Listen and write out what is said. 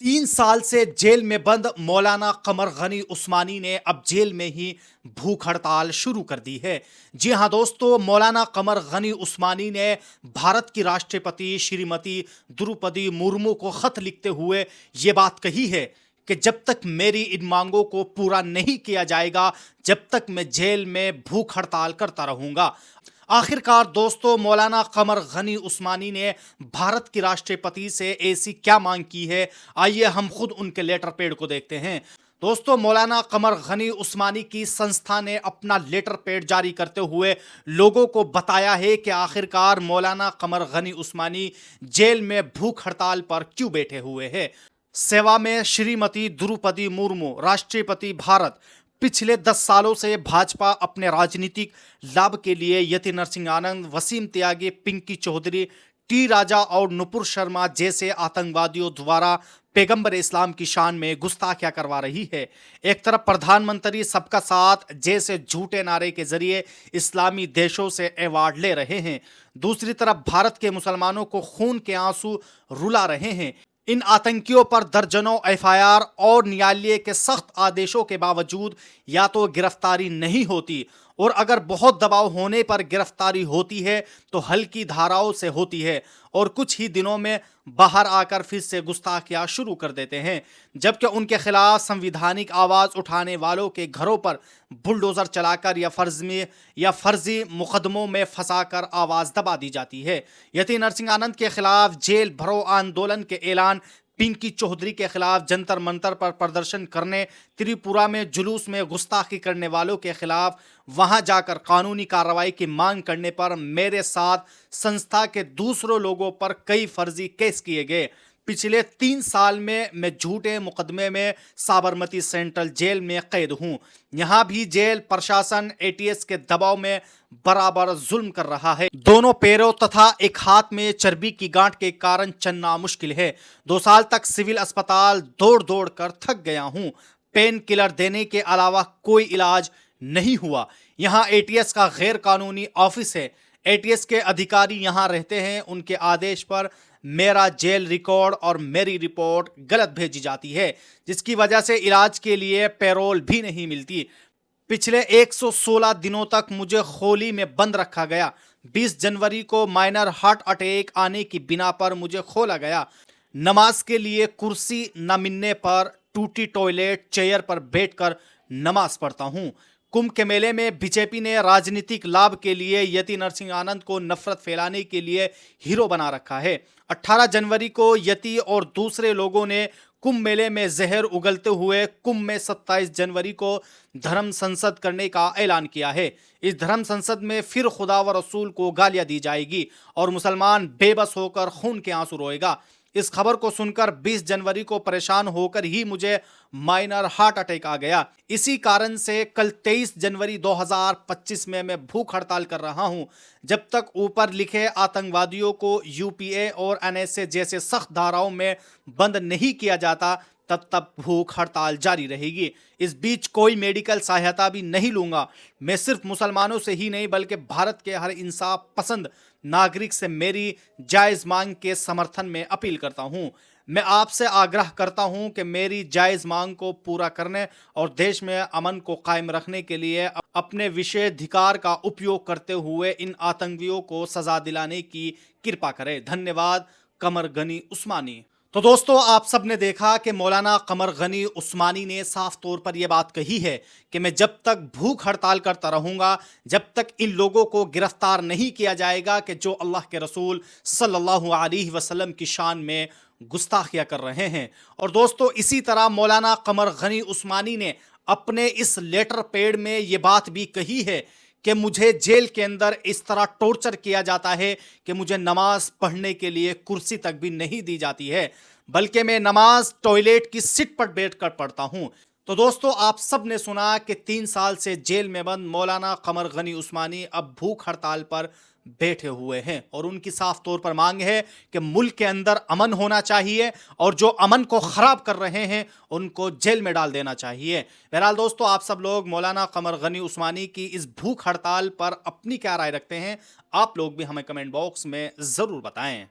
3 साल से जेल में बंद मौलाना कमर गनी उस्मानी ने अब जेल में ही भूख हड़ताल शुरू कर दी है। जी हां दोस्तों, मौलाना कमर गनी उस्मानी ने भारत की राष्ट्रपति श्रीमती द्रौपदी मुर्मू को खत लिखते हुए ये बात कही है कि जब तक मेरी इन मांगों को पूरा नहीं किया जाएगा, जब तक मैं जेल में भूख हड़ताल करता रहूंगा। आखिरकार दोस्तों, मौलाना कमर गनी उस्मानी ने भारत की राष्ट्रपति से ऐसी क्या मांग की है, आइए हम खुद उनके लेटर पैड को देखते हैं। दोस्तों, मौलाना कमर गनी उस्मानी की संस्था ने अपना लेटर पैड जारी करते हुए लोगों को बताया है कि आखिरकार मौलाना कमर गनी उस्मानी जेल में भूख हड़ताल पर क्यों बैठे हुए हैं। सेवा में श्रीमती द्रौपदी मुर्मू, राष्ट्रपति भारत। पिछले 10 सालों से भाजपा अपने राजनीतिक लाभ के लिए यति नरसिंह आनंद, वसीम त्यागी, पिंकी चौधरी, टी राजा और नुपुर शर्मा जैसे आतंकवादियों द्वारा पैगंबर इस्लाम की शान में गुस्ताखियां करवा रही है। एक तरफ प्रधानमंत्री सबका साथ जैसे झूठे नारे के जरिए इस्लामी देशों से अवार्ड ले रहे हैं, दूसरी तरफ भारत के मुसलमानों को खून के आंसू रुला रहे हैं। इन आतंकियों पर दर्जनों एफआईआर और न्यायालय के सख्त आदेशों के बावजूद या तो गिरफ्तारी नहीं होती, और अगर बहुत दबाव होने पर गिरफ्तारी होती है तो हल्की धाराओं से होती है और कुछ ही दिनों में बाहर आकर फिर से गुस्ताखियां शुरू कर देते हैं। जबकि उनके खिलाफ संविधानिक आवाज उठाने वालों के घरों पर बुलडोजर चलाकर या फर्जी मुकदमों में फंसाकर आवाज दबा दी जाती है। यति नरसिंह आनंद के खिलाफ जेल भरो आंदोलन के ऐलान, पिंकी चौधरी के खिलाफ जंतर मंतर पर प्रदर्शन करने, त्रिपुरा में जुलूस में गुस्ताखी करने वालों के खिलाफ वहां जाकर कानूनी कार्रवाई की मांग करने पर मेरे साथ संस्था के दूसरों लोगों पर कई फर्जी केस किए गए। पिछले 3 साल में मैं झूठे मुकदमे में साबरमती सेंट्रल जेल में कैद हूं। यहां भी जेल प्रशासन एटीएस के दबाव में बराबर जुल्म कर रहा है। दोनों पैरों तथा एक हाथ में चर्बी की गांठ के कारण चलना मुश्किल है। 2 साल तक सिविल अस्पताल दौड़ दौड़ कर थक गया हूं। पेन किलर देने के अलावा कोई इलाज नहीं हुआ। यहां एटीएस का गैर कानूनी ऑफिस है। एटीएस के अधिकारी यहां रहते हैं, उनके आदेश पर मेरा जेल रिकॉर्ड और मेरी रिपोर्ट गलत भेजी जाती है, जिसकी वजह से इलाज के लिए पैरोल भी नहीं मिलती। पिछले 116 दिनों तक मुझे खोली में बंद रखा गया। 20 जनवरी को माइनर हार्ट अटैक आने की बिना पर मुझे खोला गया। नमाज के लिए कुर्सी न मिलने पर टूटी टॉयलेट चेयर पर बैठकर नमाज पढ़ता हूं। कुंभ के मेले में बीजेपी ने राजनीतिक लाभ के लिए यति नरसिंह आनंद को नफरत फैलाने के लिए हीरो बना रखा है। 18 जनवरी को यति और दूसरे लोगों ने कुंभ मेले में जहर उगलते हुए कुंभ में 27 जनवरी को धर्म संसद करने का ऐलान किया है। इस धर्म संसद में फिर खुदा व रसूल को गालियां दी जाएगी और मुसलमान बेबस होकर खून के आंसू रोएगा। इस खबर को सुनकर 20 जनवरी को परेशान होकर ही मुझे माइनर हार्ट अटैक आ गया। इसी कारण से कल 23 जनवरी 2025 में मैं भूख हड़ताल कर रहा हूं। जब तक ऊपर लिखे आतंकवादियों को यूपीए और एनएसए जैसे सख्त धाराओं में बंद नहीं किया जाता, तब तक भूख हड़ताल जारी रहेगी। इस बीच कोई मेडिकल सहायता भी नहीं लूंगा। मैं सिर्फ मुसलमानों से ही नहीं बल्कि भारत के हर इंसाफ पसंद नागरिक से मेरी जायज मांग के समर्थन में अपील करता हूं। मैं आपसे आग्रह करता हूं कि मेरी जायज मांग को पूरा करने और देश में अमन को कायम रखने के लिए अपने विशेषाधिकार का उपयोग करते हुए इन आतंकियों को सजा दिलाने की कृपा करें। धन्यवाद। कमर गनी उस्मानी। तो दोस्तों, आप सब ने देखा कि मौलाना कमर गनी उस्मानी ने साफ तौर पर यह बात कही है कि मैं जब तक भूख हड़ताल करता रहूंगा, जब तक इन लोगों को गिरफ्तार नहीं किया जाएगा कि जो अल्लाह के रसूल सल्लल्लाहु अलैहि वसल्लम की शान में गुस्ताखियां कर रहे हैं। और दोस्तों, इसी तरह मौलाना कमर गनी उस्मानी ने अपने इस लेटर पैड में यह बात भी कही है कि मुझे जेल के अंदर इस तरह टॉर्चर किया जाता है कि मुझे नमाज पढ़ने के लिए कुर्सी तक भी नहीं दी जाती है, बल्कि मैं नमाज टॉयलेट की सीट पर बैठकर पढ़ता हूं। तो दोस्तों, आप सब ने सुना कि 3 साल से जेल में बंद मौलाना कमर गनी उस्मानी अब भूख हड़ताल पर बैठे हुए हैं और उनकी साफ तौर पर मांग है कि मुल्क के अंदर अमन होना चाहिए और जो अमन को खराब कर रहे हैं उनको जेल में डाल देना चाहिए। बहरहाल दोस्तों, आप सब लोग मौलाना कमर गनी उस्मानी की इस भूख हड़ताल पर अपनी क्या राय रखते हैं, आप लोग भी हमें कमेंट बॉक्स में जरूर बताएं।